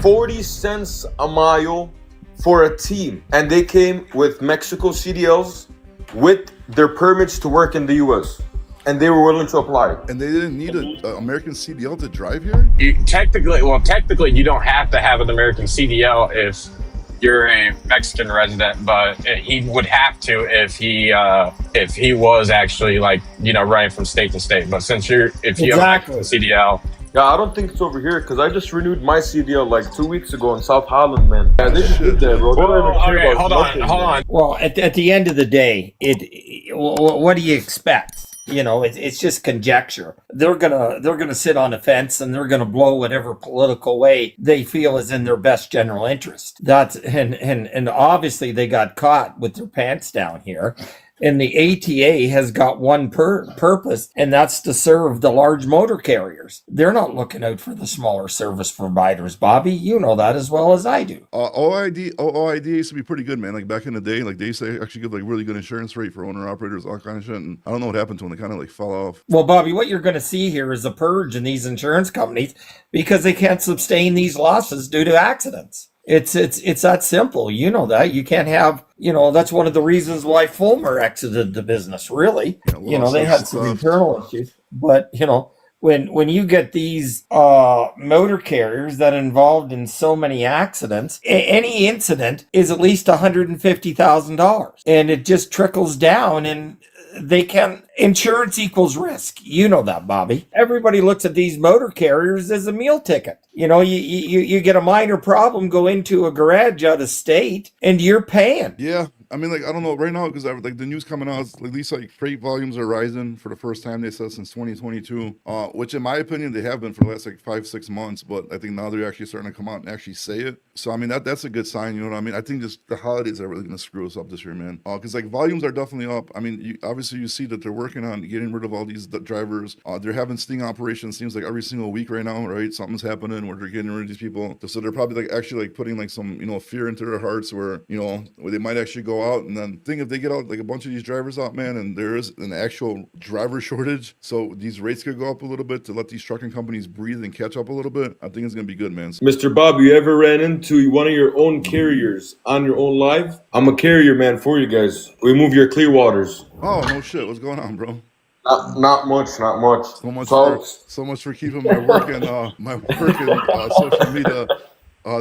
40 cents a mile for a team. And they came with Mexico CDLs with their permits to work in the US. And they were willing to apply. And they didn't need an American CDL to drive here? Technically, you don't have to have an American CDL if you're a Mexican resident, but he would have to if he was actually running from state to state. But if you have a Mexican CDL. Yeah, I don't think it's over here because I just renewed my CDL like 2 weeks ago in South Holland, man. Yeah, they just did that, bro. Okay, hold on. Well, at the end of the day, what do you expect? You know, it's just conjecture. They're gonna sit on the fence and they're gonna blow whatever political way they feel is in their best general interest. That's and obviously they got caught with their pants down here. And the ATA has got one purpose, and that's to serve the large motor carriers. They're not looking out for the smaller service providers, Bobby. You know that as well as I do. OID used to be pretty good, man. Like back in the day, like they used to actually give like really good insurance rate for owner operators, all kind of shit. And I don't know what happened to them. They kind of like fell off. Well, Bobby, what you're going to see here is a purge in these insurance companies because they can't sustain these losses due to accidents. It's that simple. You know that. You can't have, that's one of the reasons why Fulmer exited the business, really. Yeah, they had some internal issues. But, when you get these motor carriers that are involved in so many accidents, any incident is at least $150,000. And it just trickles down and insurance equals risk. You know that, Bobby. Everybody looks at these motor carriers as a meal ticket. You get a minor problem, go into a garage out of state, and you're paying. Yeah. I mean, like, I don't know right now because like the news coming out, at least like freight volumes are rising for the first time, they said, since 2022, which in my opinion, they have been for the last like 5-6 months. But I think now they're actually starting to come out and actually say it. So, I mean, that's a good sign. You know what I mean? I think just the holidays are really going to screw us up this year, man. Because like volumes are definitely up. I mean, obviously you see that they're working on getting rid of all these drivers. They're having sting operations, seems like every single week right now, right? Something's happening where they're getting rid of these people. So they're probably like actually like putting like some, fear into their hearts where they might actually go out and then think if they get out like a bunch of these drivers out, man, and there is an actual driver shortage, so these rates could go up a little bit to let these trucking companies breathe and catch up a little bit. I think it's gonna be good, man. Mr. Bob, you ever ran into one of your own carriers on your own live? I'm a carrier, man, for you guys. We move your Clearwaters. Oh no shit, what's going on, bro? Not much. So much for keeping my work and social media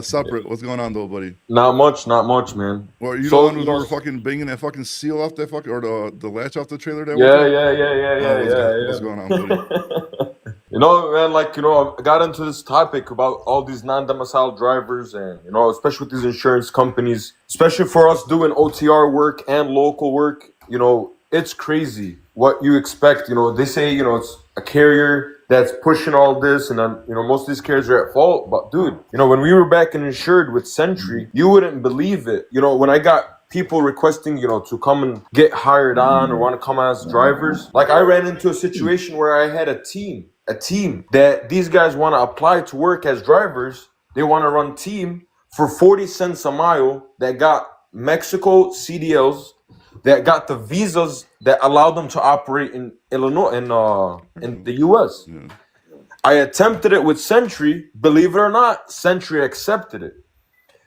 separate. What's going on though, buddy? Not much, man. Well, are you the one who were fucking banging that fucking seal off that fucking, or the latch off the trailer that Yeah. What's going on, buddy? Man, I got into this topic about all these non-domicile drivers and, especially with these insurance companies, especially for us doing OTR work and local work, it's crazy what you expect. They say, it's a carrier that's pushing all this, and then, most of these carriers are at fault. But dude, when we were back in insured with Century, you wouldn't believe it. When I got people requesting, to come and get hired on or want to come as drivers, like I ran into a situation where I had a team that these guys want to apply to work as drivers. They want to run team for 40 cents a mile that got Mexico CDLs, that got the visas that allow them to operate in Illinois, in the US. Yeah. I attempted it with Century. Believe it or not, Century accepted it.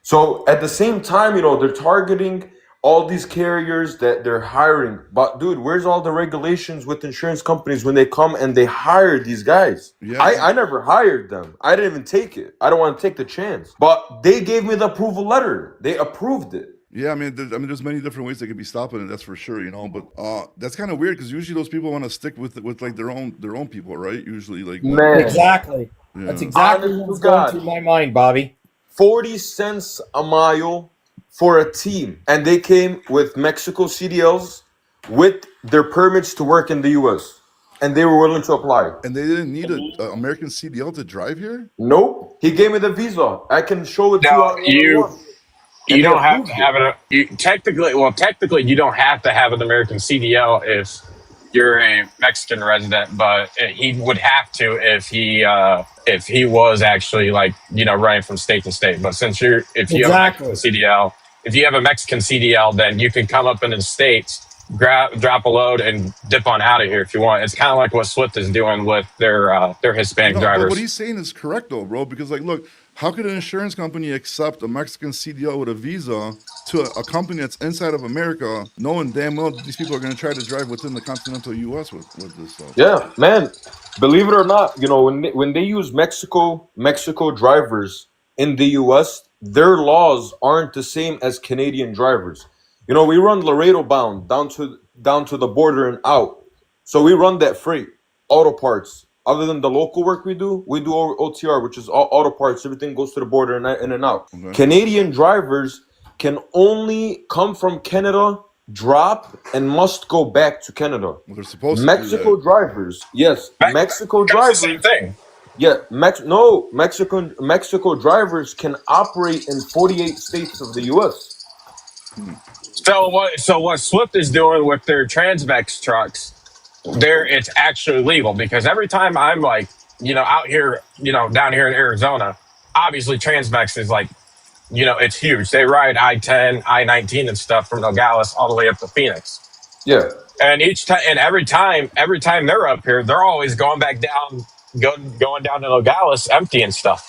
So at the same time, they're targeting all these carriers that they're hiring. But dude, where's all the regulations with insurance companies when they come and they hire these guys? Yeah. I never hired them. I didn't even take it. I don't want to take the chance. But they gave me the approval letter. They approved it. Yeah, I mean, there's many different ways they could be stopping it. That's for sure, But that's kind of weird because usually those people want to stick with like their own people, right? Usually, like exactly. Yeah. That's exactly what's going through my mind, Bobby. 40 cents a mile for a team, and they came with Mexico CDLs with their permits to work in the US, and they were willing to apply. And they didn't need an American CDL to drive here? Nope. He gave me the visa. I can show it to you. You don't have to have it. Technically, you don't have to have an American CDL if you're a Mexican resident, but he would have to if he was actually running from state to state. But if you have a Mexican CDL, then you can come up in the States, drop a load, and dip on out of here if you want. It's kind of like what Swift is doing with their Hispanic drivers. But what he's saying is correct though, bro. Because look. how could an insurance company accept a Mexican CDL with a visa to a company that's inside of America, knowing damn well that these people are going to try to drive within the continental U.S. with this stuff? Yeah, man. Believe it or not, when they use Mexico drivers in the U.S., their laws aren't the same as Canadian drivers. We run Laredo bound down to the border and out, so we run that freight, auto parts. Other than the local work we do OTR, which is all auto parts. Everything goes to the border and in and out. Okay. Canadian drivers can only come from Canada, drop, and must go back to Canada. Well, they're supposed to Mexico do that. drivers, yes. Mexico That's the drivers, same thing. yeah. Mexico drivers can operate in 48 states of the U.S. So what Swift is doing with their Transvex trucks, it's actually legal, because every time I'm like, out here, down here in Arizona, obviously Transvex is like, it's huge. They ride I-10, I-19 and stuff from Nogales all the way up to Phoenix. Yeah, And every time they're up here, they're always going back down, going down to Nogales empty and stuff.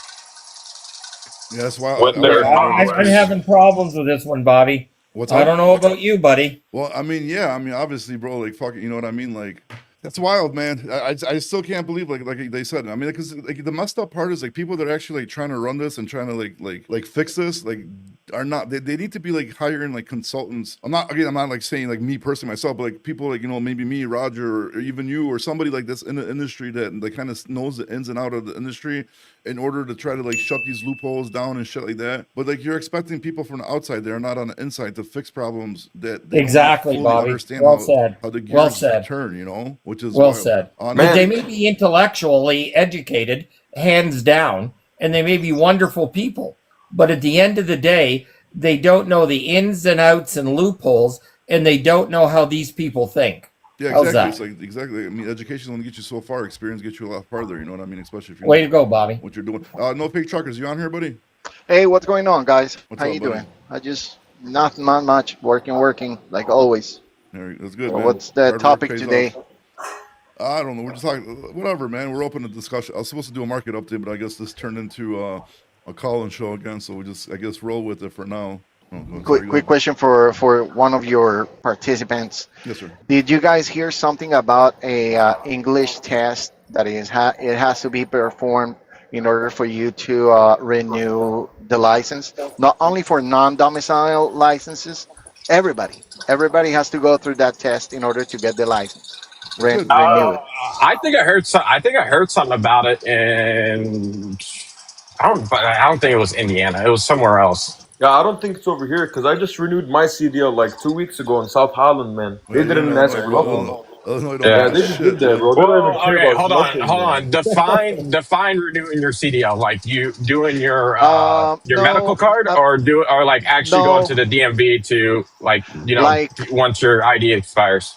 Yeah, that's why. With their- I'm having problems with this one, Bobby. What's I up? don't know about you, buddy. Well, I mean, yeah, I mean, obviously, bro, like, fuck it, you know what I mean? Like, that's wild, man. I still can't believe, like they said. I mean, because like the messed up part is like people that are actually like trying to run this and trying to like fix this, like are not. They need to be like hiring like consultants. I'm not like saying like me personally myself, but like people like maybe me, Roger, or even you, or somebody like this in the industry that like kind of knows the ins and out of the industry, in order to try to like shut these loopholes down and shit like that. But like you're expecting people from the outside, they're not on the inside, to fix problems that they don't Exactly, fully Bobby. understand Well said. how the gears Well said. turn, which is Well wild. said. On Man. They may be intellectually educated, hands down, and they may be wonderful people. But at the end of the day, they don't know the ins and outs and loopholes, and they don't know how these people think. Yeah, How's exactly. that? It's like exactly. I mean, education is going to get you so far. Experience gets you a lot farther. You know what I mean? Especially if you Way know to go, Bobby. what you're doing. No fake truckers. You on here, buddy? Hey, what's going on, guys? What's How up, you buddy? doing? I just not much. Working, like always. That's good. So man. what's the Hard work topic pays today? off. I don't know. We're just talking. Whatever, man. We're open to discussion. I was supposed to do a market update, but I guess this turned into a call-in show again. So we just, I guess, roll with it for now. Quick question for one of your participants. Yes, sir. Did you guys hear something about a English test that it has to be performed in order for you to renew the license? Not only for non-domicile licenses, everybody has to go through that test in order to get the license. Renew it. I think I heard something about it in. I don't think it was Indiana. It was somewhere else. yeah. I don't think it's over here because I just renewed my CDL like 2 weeks ago in South Holland, man. They didn't ask for nothing. Yeah, they just did that, bro. They don't even care Okay, about nothing, hold man. on. Define renewing your CDL. Like you doing your No, medical card, or like actually no. going to the DMV to like Like- once your ID expires.